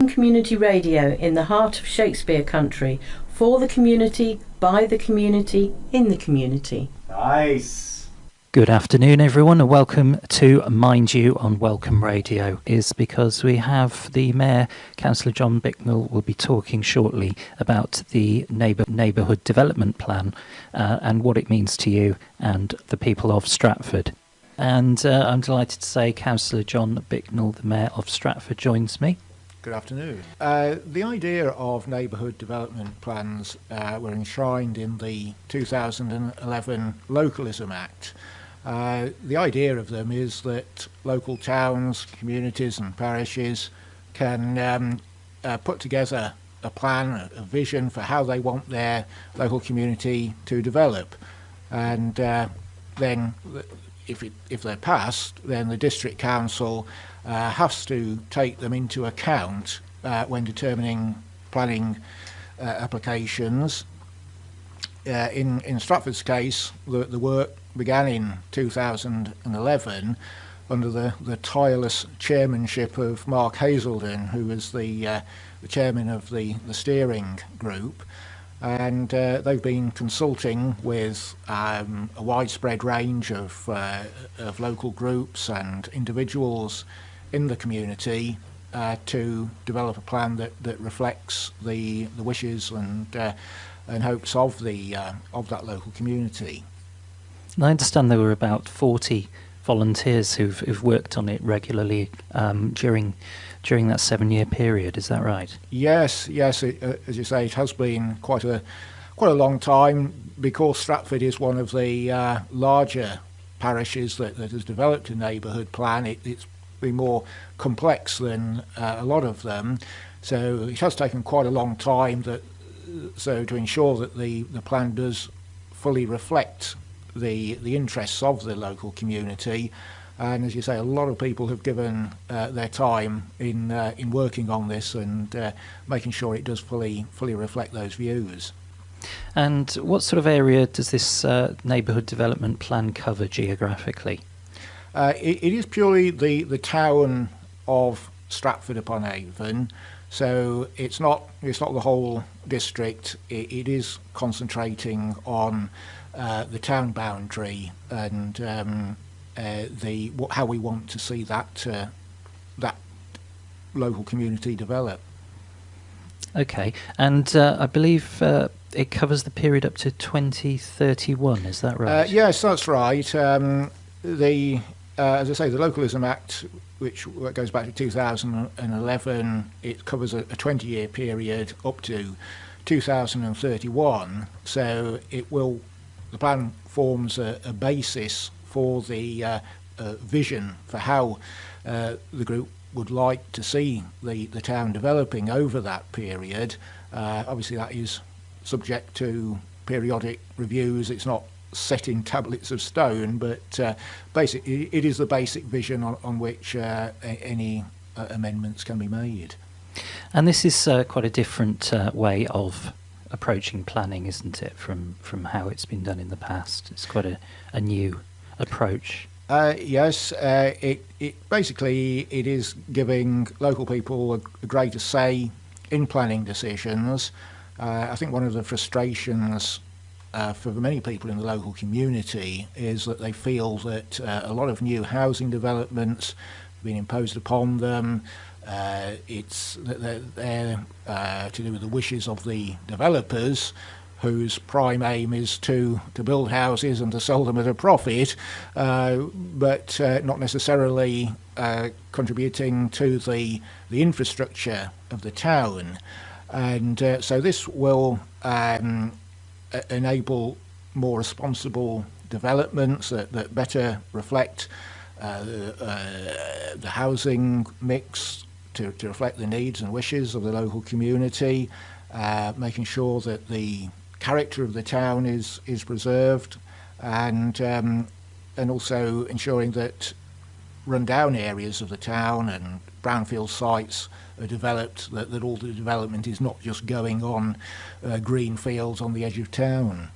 Community radio in the heart of Shakespeare country, for the community, by the community, in the community. Nice. Good afternoon, everyone, and welcome to Mind You on Welcome Radio. Is because we have the Mayor, Councillor John Bicknell, will be talking shortly about the Neighbourhood Development Plan and what it means to you and the people of Stratford. And I'm delighted to say Councillor John Bicknell, the Mayor of Stratford, joins me. Good afternoon. The idea of neighbourhood development plans were enshrined in the 2011 Localism Act. The idea of them is that local towns, communities and parishes can put together a plan, a vision for how they want their local community to develop. And then if they're passed, then the district council has to take them into account when determining planning applications. In Stratford's case, the work began in 2011 under the tireless chairmanship of Mark Hazelden, who was the chairman of the steering group. And they've been consulting with a widespread range of local groups and individuals in the community to develop a plan that reflects the wishes and hopes of that local community. And I understand there were about 40 volunteers who've worked on it regularly during that 7-year period. Is that right? Yes. As you say, it has been quite a long time, because Stratford is one of the larger parishes that has developed a neighbourhood plan. It's been more complex than a lot of them, so it has taken quite a long time to ensure that the plan does fully reflect the interests of the local community. And as you say, a lot of people have given their time in working on this and making sure it does fully reflect those views. And what sort of area does this neighbourhood development plan cover geographically? It is purely the town of Stratford-upon-Avon, so it's not the whole district. It is concentrating on the town boundary and how we want to see that local community develop. Okay, and I believe it covers the period up to 2031. Is that right? Yes, that's right. As I say, the Localism Act, which goes back to 2011, it covers a 20-year period up to 2031. So the plan forms a basis for the vision for how the group would like to see the town developing over that period. Obviously, that is subject to periodic reviews. It's not set in tablets of stone, but it is the basic vision on which any amendments can be made. And this is quite a different way of approaching planning, isn't it, from how it's been done in the past? It's quite a new approach. Yes, it basically is giving local people a greater say in planning decisions. I think one of the frustrations for many people in the local community is that they feel that a lot of new housing developments have been imposed upon them. It's that they're to do with the wishes of the developers, whose prime aim is to build houses and to sell them at a profit, but not necessarily contributing to the infrastructure of the town. And so this will enable more responsible developments that better reflect the housing mix to reflect the needs and wishes of the local community, making sure that the character of the town is preserved, and also ensuring that run-down areas of the town and brownfield sites are developed, that all the development is not just going on green fields on the edge of town.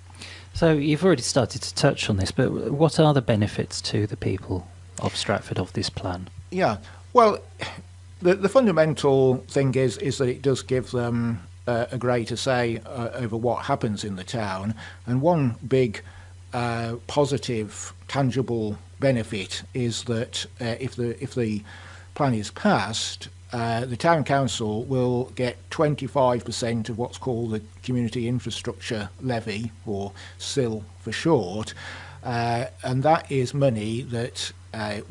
So you've already started to touch on this, but what are the benefits to the people of Stratford of this plan? Yeah, well, The fundamental thing is that it does give them a greater say over what happens in the town, and one big positive, tangible benefit is that if the plan is passed, the town council will get 25% of what's called the Community Infrastructure Levy, or SIL for short, and that is money that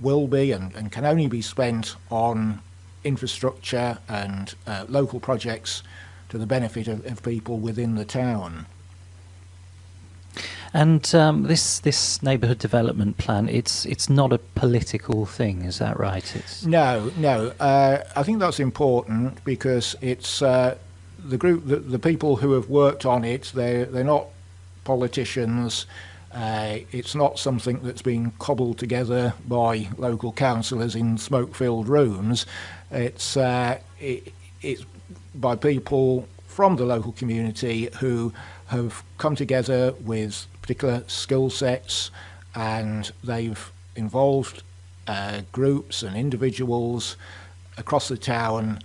will be and can only be spent on infrastructure and local projects to the benefit of people within the town. And this neighbourhood development plan, it's not a political thing, is that right? No. I think that's important because it's the group, the people who have worked on it. They're not politicians. It's not something that's been cobbled together by local councillors in smoke-filled rooms. It's by people from the local community who have come together with particular skill sets, and they've involved groups and individuals across the town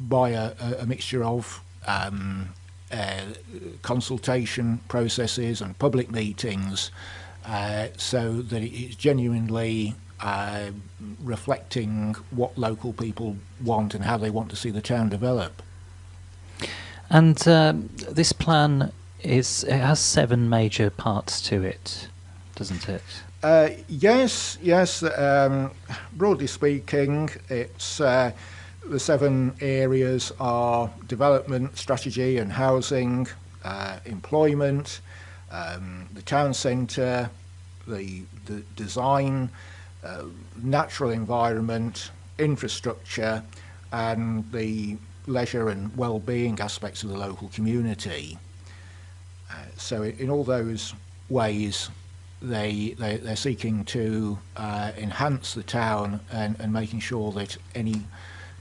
by a mixture of consultation processes and public meetings, so that it's genuinely reflecting what local people want and how they want to see the town develop. And this plan it has 7 major parts to it, doesn't it? Yes. Broadly speaking, it's the 7 areas are development, strategy and housing, employment, the town centre, the design, natural environment, infrastructure, and the leisure and well-being aspects of the local community. So in all those ways, they're seeking to enhance the town and making sure that any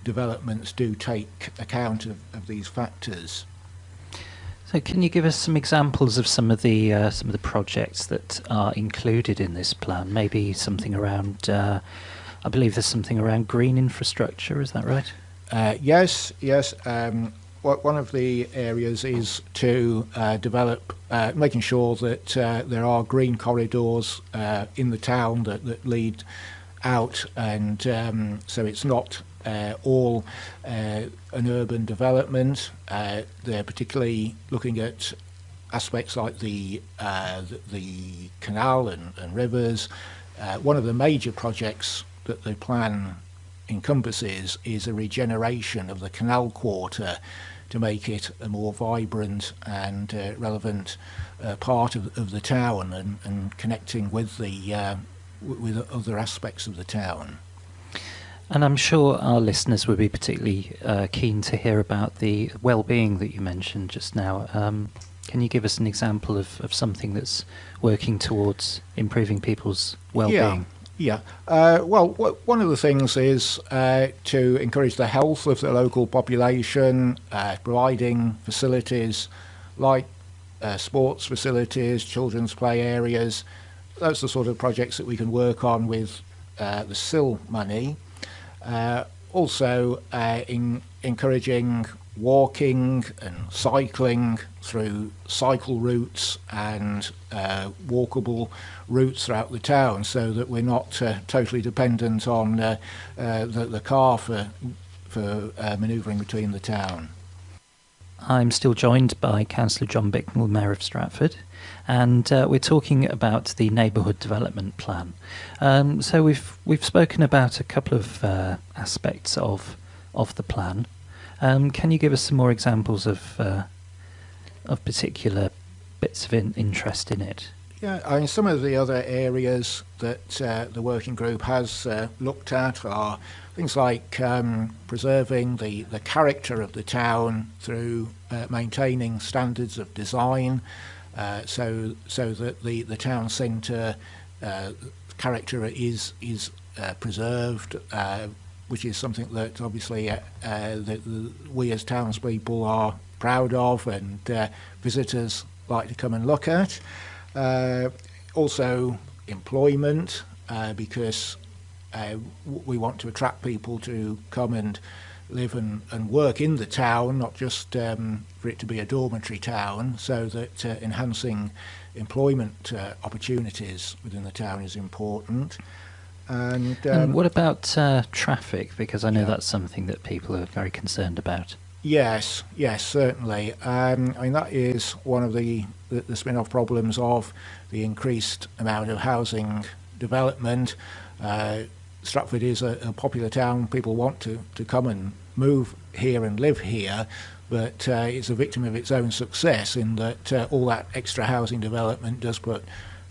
developments do take account of these factors. So can you give us some examples of some of the projects that are included in this plan? Maybe something around, I believe there's something around green infrastructure, is that right? Yes. One of the areas is to develop, making sure that there are green corridors in the town that lead out, and so it's not all an urban development. They're particularly looking at aspects like the canal and rivers. One of the major projects that the plan encompasses is a regeneration of the canal quarter to make it a more vibrant and relevant part of the town, and connecting with with other aspects of the town. And I'm sure our listeners would be particularly keen to hear about the well-being that you mentioned just now. Can you give us an example of something that's working towards improving people's well-being? Yeah. Well, one of the things is to encourage the health of the local population, providing facilities like sports facilities, children's play areas. Those are the sort of projects that we can work on with the SIL money. Also, encouraging walking and cycling through cycle routes and walkable routes throughout the town, so that we're not totally dependent on the car for manoeuvring between the town. I'm still joined by Councillor John Bicknell, Mayor of Stratford, and we're talking about the Neighbourhood Development Plan. So we've spoken about a couple of aspects of the plan. Can you give us some more examples of particular bits of interest in it? Yeah, I mean, some of the other areas that the working group has looked at are things like preserving the character of the town through maintaining standards of design, so that the town centre character is preserved, which is something that obviously that we as townspeople are proud of, and visitors like to come and look at. Also employment, because we want to attract people to come and live and work in the town, not just for it to be a dormitory town, so that enhancing employment opportunities within the town is important. And what about traffic? Because I know that's something that people are very concerned about. Yes, certainly. I mean, that is one of the spin-off problems of the increased amount of housing development. Stratford is a popular town. People want to come and move here and live here, but it's a victim of its own success in that all that extra housing development does put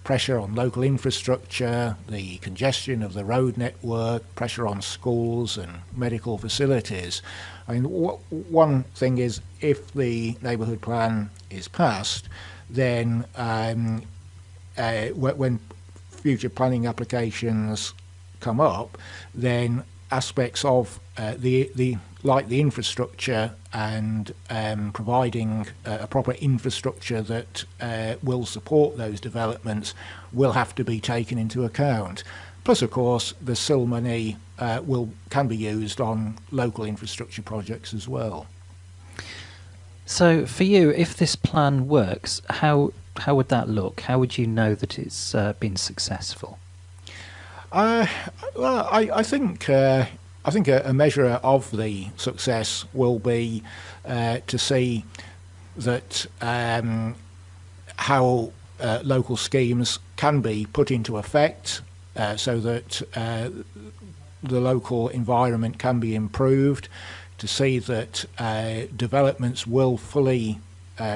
pressure on local infrastructure, the congestion of the road network, pressure on schools and medical facilities. I mean, one thing is, if the neighbourhood plan is passed, then when future planning applications come up, then aspects of the infrastructure and providing a proper infrastructure that will support those developments will have to be taken into account. Plus, of course, the SIL money can be used on local infrastructure projects as well. So, for you, if this plan works, how would that look? How would you know that it's been successful? Well, I think a measure of the success will be to see that how local schemes can be put into effect, so that the local environment can be improved, to see that developments will fully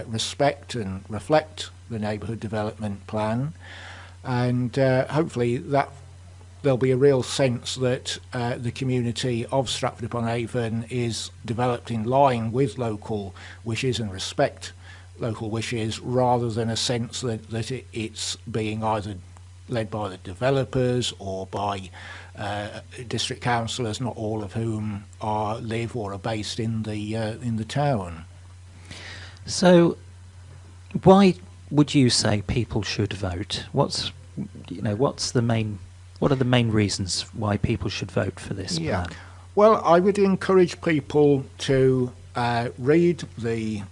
respect and reflect the Neighbourhood Development Plan, and hopefully that there'll be a real sense that the community of Stratford-upon-Avon is developed in line with local wishes and respect local wishes, rather than a sense that it's being either led by the developers or by district councillors, not all of whom live or are based in the town. So, why would you say people should vote? What are the main reasons why people should vote for this plan? Well, I would encourage people to read the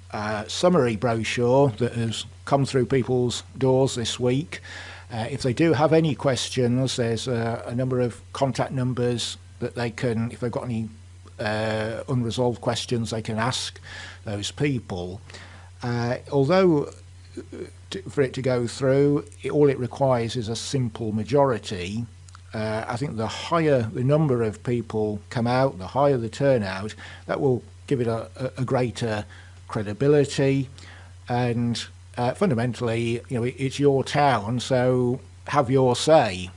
summary brochure that has come through people's doors this week. If they do have any questions, there's a number of contact numbers that they can, if they've got any unresolved questions, they can ask those people. Although for it to go through, all it requires is a simple majority. I think the higher the number of people come out, the higher the turnout, that will give it a greater credibility. And fundamentally, it's your town, so have your say.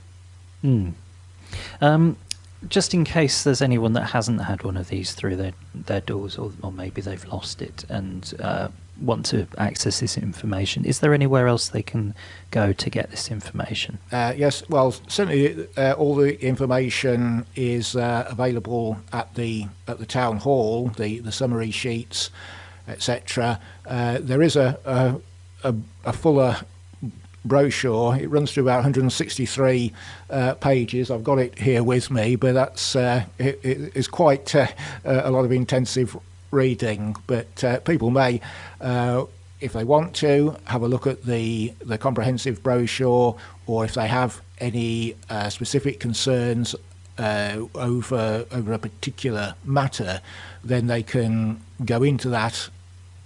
Just in case there's anyone that hasn't had one of these through their doors, or maybe they've lost it and want to access this information, is there anywhere else they can go to get this information? Yes, well, certainly all the information is available at the town hall, the summary sheets, etc. There is a fuller brochure. It runs through about 163 pages. I've got it here with me, but that's it's quite a lot of intensive reading. But people may, if they want to, have a look at the comprehensive brochure, or if they have any specific concerns over a particular matter, then they can go into that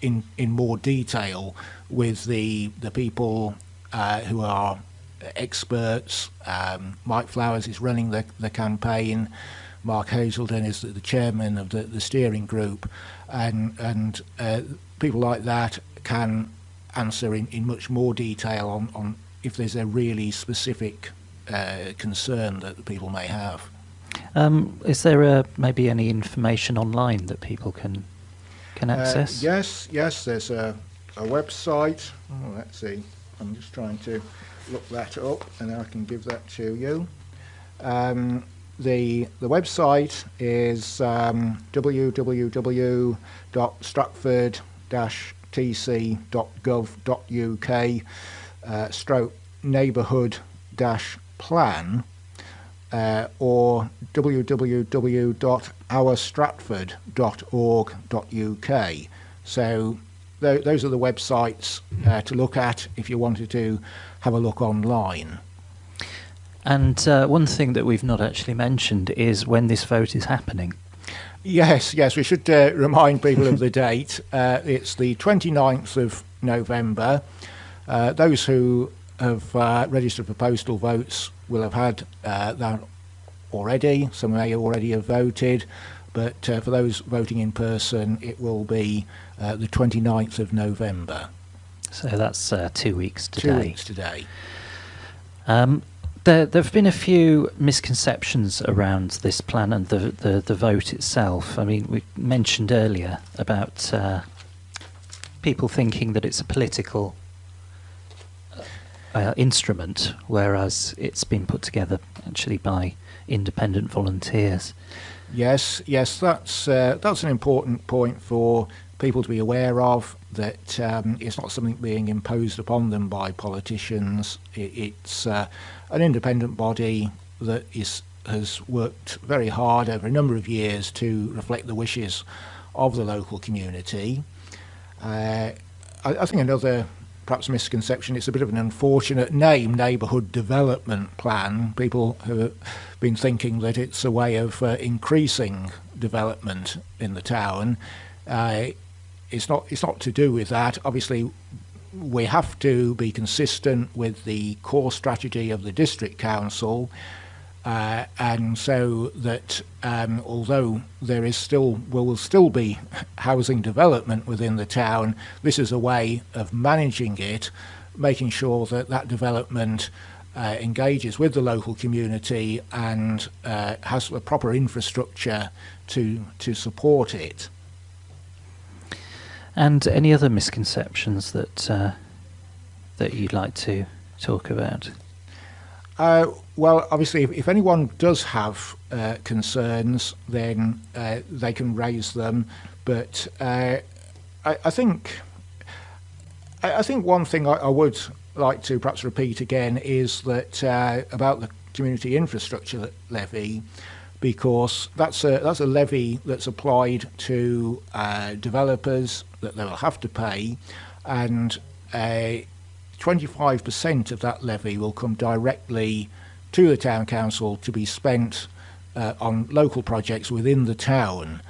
in more detail with the people who are experts. Mike Flowers is running the campaign. Mark Hazelden is the chairman of the steering group, and people like that can answer in much more detail on if there's a really specific concern that the people may have. Is there maybe any information online that people can access? Yes, there's a website. Let's see. I'm just trying to look that up, and then I can give that to you. The website is www.stratford-tc.gov.uk /neighbourhood-plan, or www.ourstratford.org.uk. So those are the websites to look at if you wanted to have a look online. And one thing that we've not actually mentioned is when this vote is happening. Yes, we should remind people of the date. It's the 29th of November. Those who have registered for postal votes will have had that already. Some may already have voted, but for those voting in person, it will be the 29th of November. So that's 2 weeks today. 2 weeks today. There have been a few misconceptions around this plan and the vote itself. I mean, we mentioned earlier about people thinking that it's a political instrument, whereas it's been put together actually by independent volunteers. Yes, that's an important point for people to be aware of, that it's not something being imposed upon them by politicians. It's an independent body that has worked very hard over a number of years to reflect the wishes of the local community. I think another perhaps misconception, it's a bit of an unfortunate name, Neighbourhood Development Plan. People have been thinking that it's a way of increasing development in the town. It's not to do with that. Obviously, we have to be consistent with the core strategy of the district council, and so that although there will still be housing development within the town, this is a way of managing it, making sure that that development engages with the local community and has a proper infrastructure to support it. And any other misconceptions that you'd like to talk about? Well, obviously, if anyone does have concerns, then they can raise them. But I think one thing I would like to perhaps repeat again is that about the community infrastructure levy, because that's a levy that's applied to developers that they will have to pay, and 25% of that levy will come directly to the town council to be spent on local projects within the town,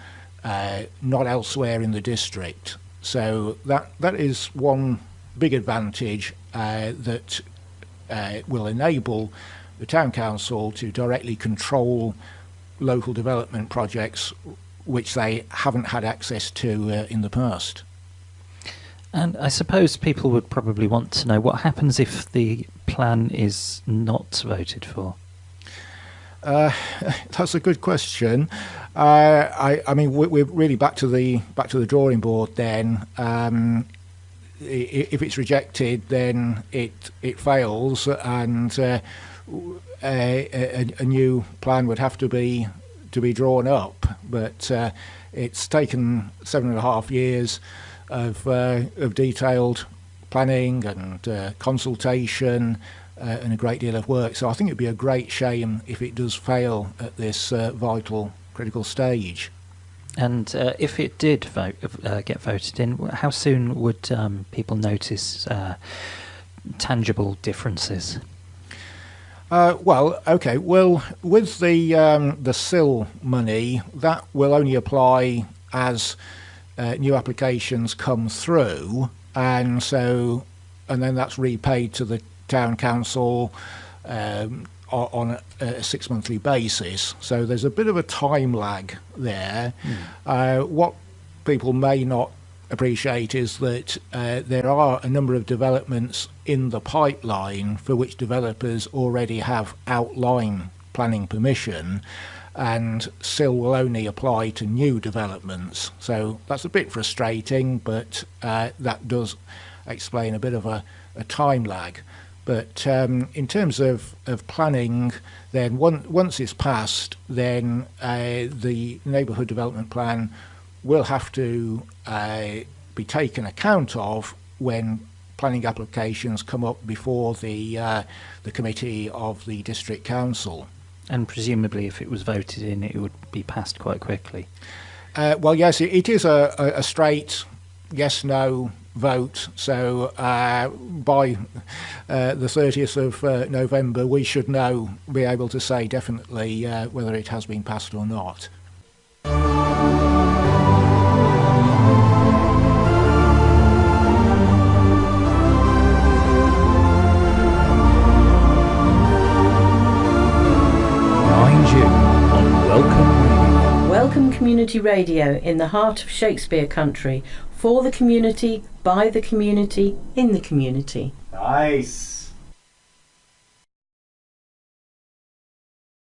not elsewhere in the district. So that is one big advantage that will enable the town council to directly control local development projects which they haven't had access to in the past. And I suppose people would probably want to know what happens if the plan is not voted for. That's a good question. I mean, we're really back to the drawing board then. If it's rejected, then it fails, and a new plan would have to be drawn up. But it's taken 7.5 years of detailed planning and consultation and a great deal of work. So I think it'd be a great shame if it does fail at this vital, critical stage. And if it did get voted in, how soon would people notice tangible differences? Well, okay. Well, with the SIL money, that will only apply as new applications come through, and then that's repaid to the town council on a 6 monthly basis. So there's a bit of a time lag there. What people may not appreciate is that there are a number of developments in the pipeline for which developers already have outline planning permission, and SIL will only apply to new developments. So that's a bit frustrating, but that does explain a bit of a time lag. But in terms of planning, then once it's passed, then the Neighbourhood Development Plan will have to be taken account of when planning applications come up before the committee of the district council. And presumably if it was voted in, it would be passed quite quickly. Well, yes, it is a straight yes-no vote. So by the 30th of November, we should be able to say definitely whether it has been passed or not. Mind you on Welcome Radio. Welcome Community Radio in the heart of Shakespeare country, for the community, by the community, in the community. Nice.